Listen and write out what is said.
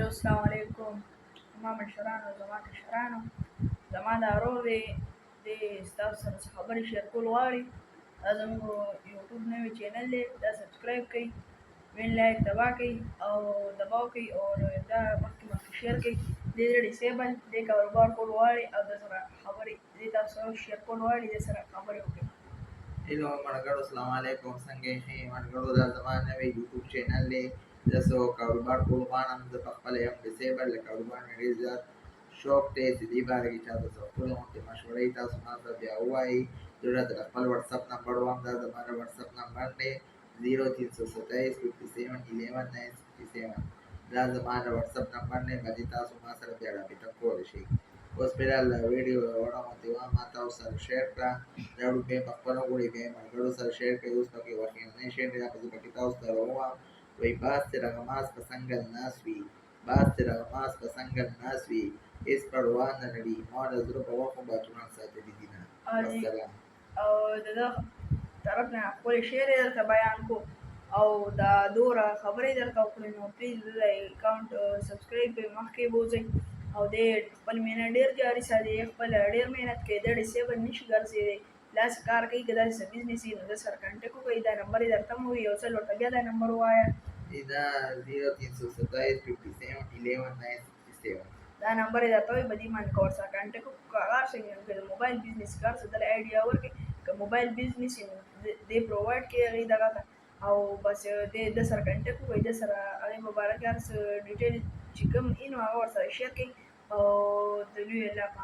الو السلام عليكم. ماما شرانو زمانك شرانو زمان دارو دي ستاسو سره خبرې شیر کول غواړي دا زموږ یوټیوب نوی چینل دی دا سبسکرایب کړئ وین لایک دبا کړئ او دباو کړئ او دا مخکې شیر کړئ دې ډیسیبل دې کاروبار کول غواړي او د سره خبرې دې تاسو سره شیر کول غواړي دې سره خبرې وکړئ. हेलो मणगढ़ अस्सलाम वालेकुम संगे हैं मणगढ़ दा ज़माने में यूट्यूब चैनल ले जसो कारोबार कुलवान हम द पखले हम डिसेबल कारोबार में रिजर शौक ते सीधी बार की चाहते सो कुल होते मशवरे ता सुना सा दिया हुआ है जरूरत रखल व्हाट्सएप नंबर हम दा हमारा व्हाट्सएप नंबर ने 0327 57 11 967 दा हमारा व्हाट्सएप नंबर ने बजीता सुना सर दिया भी तक को शे hospital video ahora motiva mata usar share का जरूर पे पकड़ो कोई के मगर usar share के उस तक वही नहीं share या तो किता उस तरह हुआ वही बात से रगमास पसंगल नासवी बात से रगमास पसंगल नासवी इस परवान नडी और अजर पवा को बातुना साथे दीना अस्सलाम او دا طرفنا خپل شعر درته بیان کو او دا دوره خبرې درته وکړې نو پلیز د اکاونټ سبسکرایب په مخکې بوځئ او دې خپل مینه ډېر جاري ساتي خپل ډېر مهنت کوي د ډیسیبل نشي ګرځېدی لاس کار کوي که داسې څه بزنس وي نو د سره کنټیکټ وکړئ دا نمبر یې درته م ووایي یو ځل ورته بیا دا نمبر ووایه إذا 0327 57 11 967 دا نمبر یې درته وایي په دې باندې که ورسره کنټیکټ وکړو هغه هر څه که د موبایل بزنس کار څه دله آیډیا ورکړي که موبایل بزنس یې نو دې پرووایډ کړي هغې دغه ته او بس د سره کنټیکټ وکړئ د سره هغې په باره کې هر څه ډیټیل چې کوم وي نو هغه ورسره شیر کړئ او د لوی الله په